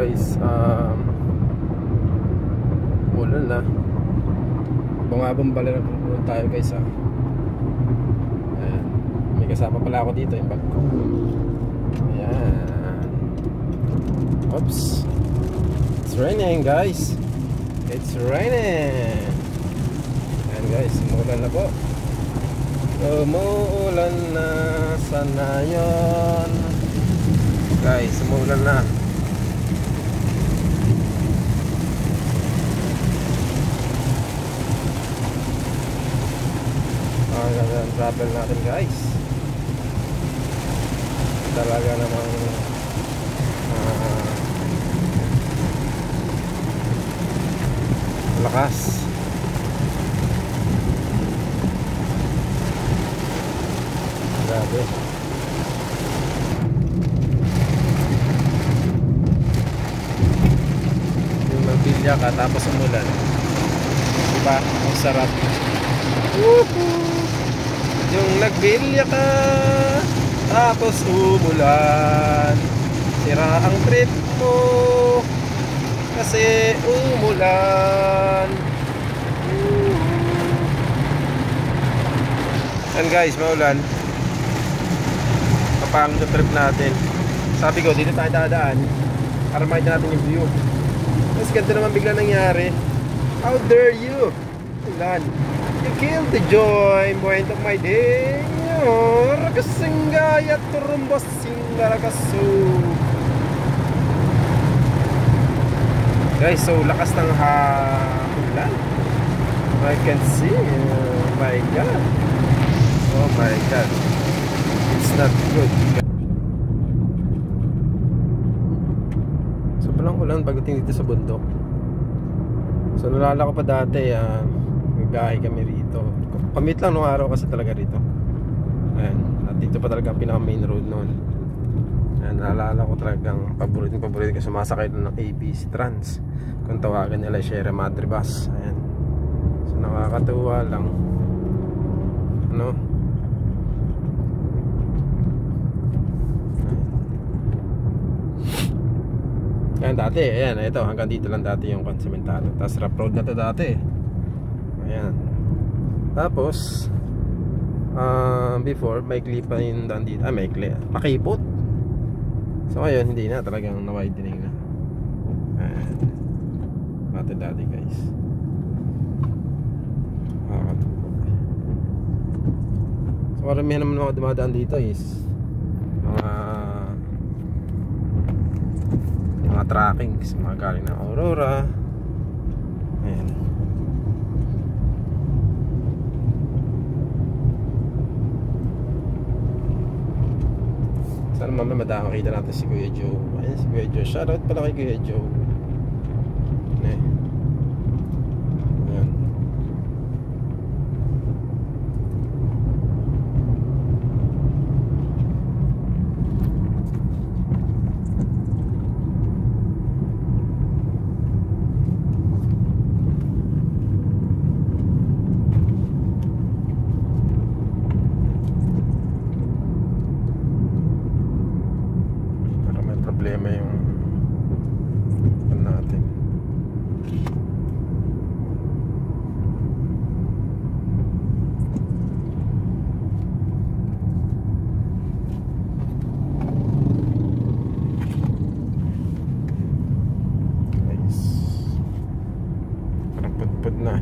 guys, ulan na. Bumabambala na tayo guys ha. Ayan. May kasama pala ako dito, yung bag ko. Ayan. Oops. It's raining guys. It's raining. Ayan guys, umuulan na po. Umuulan na sana yun. Guys, umuulan na. Ang travel natin guys. Talaga namang lakas. Grabe. Yung magbilya ka tapos umulan, diba? Ang sarap. Woohoo! Yung nagbilya ka tapos umulan, sira ang trip mo kasi umulan. And guys, maulan. Kapang yung trip natin. Sabi ko, dito tayo dadaan para makita natin yung view. Mas ganda naman bigla nangyari. How dare you? Ulan. You killed the joy point of my day. Rakasinggaya turumbos singarakasu. Guys, so lakas ng ulan. I can see. Oh my god. Oh my god. It's not good. Sobrang ulan pagdating dito sa bundok. So nalala ko pa dati, gahe kami rito. Pamit lang nung araw kasi talaga rito. Ayan. At dito pa talaga ang pinaka main road noon. Ayan, naalala ko talagang paborito ko sumasakay doon ng ABC Trans. Kung tawagan nila Sierra Madre Bus. Ayan. So nakakatuwa lang. Ano? Ayan dati, ayan, ito hanggang dito lang dati yung Sementado. Tapos rough road na to dati. Ayan. Tapos before maikli pa yung daan dito. Maikli, makipot. So ngayon hindi na, talagang na-widening na. Ayan. Dati guys. So maramihan naman mga dumadaan dito is mga tracking, mga galing ng Aurora. Ayan. Sana mamaya makita natin si Kuya Joe. Ayan si Kuya Joe. Shoutout pala kay Kuya Joe. Ayan. Problema yung natin. Nice. Parang pud-pud na.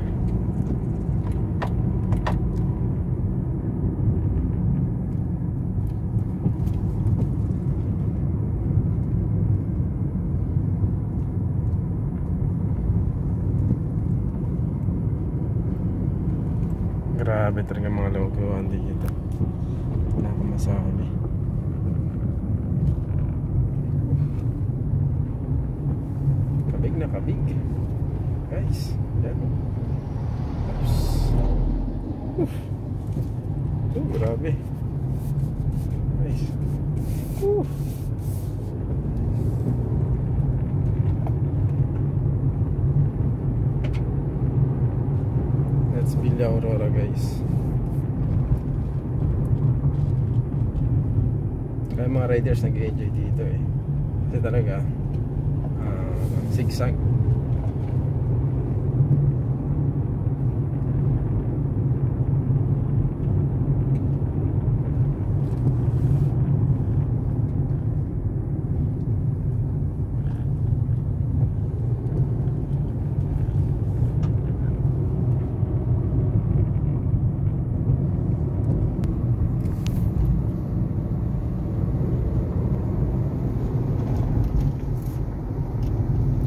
Grabe talaga mga lokohan dito. Wala akong masabi. Kabig na kabig. Guys, yan. Oops. Grabe. Guys. That's Villa Aurora guys. Kaya mga riders nag-enjoy dito eh. Kasi talaga Zigzag.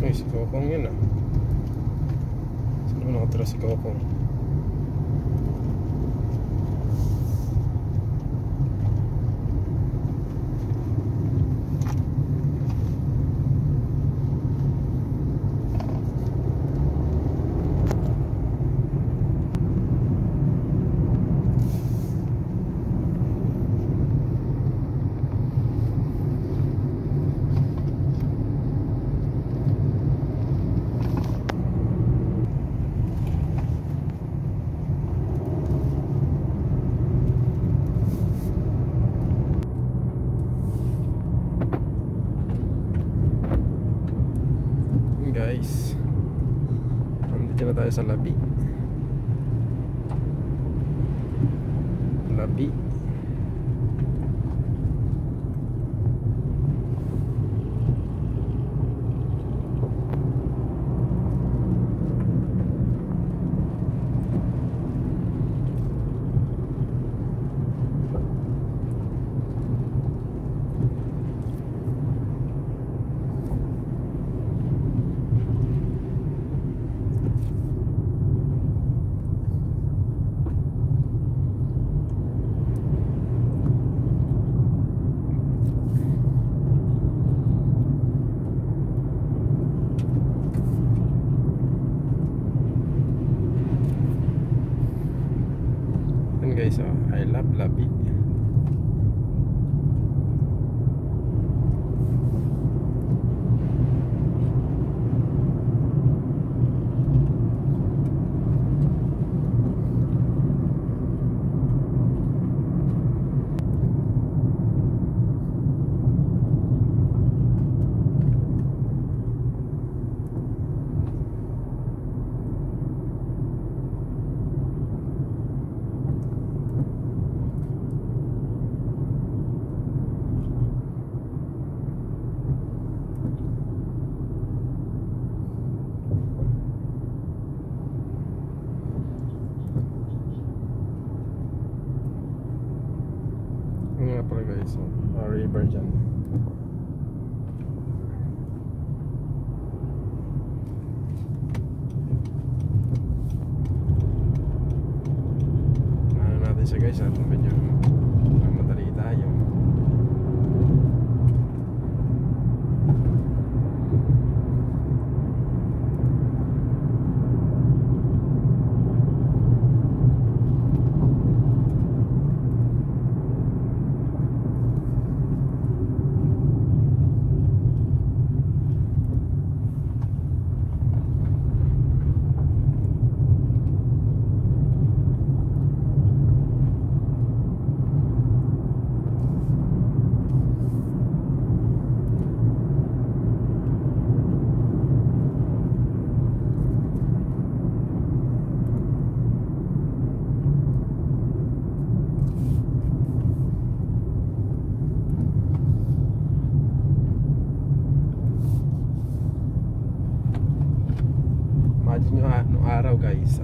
Ay, si Kokong yun ah. Saan naman nakatira si Kokong? Guys, nandito na tayo sa Labi. Labi. Guys, oh, I love Labi. Nga pala guys, so, river dyan. Ano natin siya guys, at medyo madali tayo. Imagine nyo nung araw guys,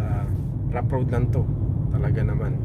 rough road lang to talaga naman.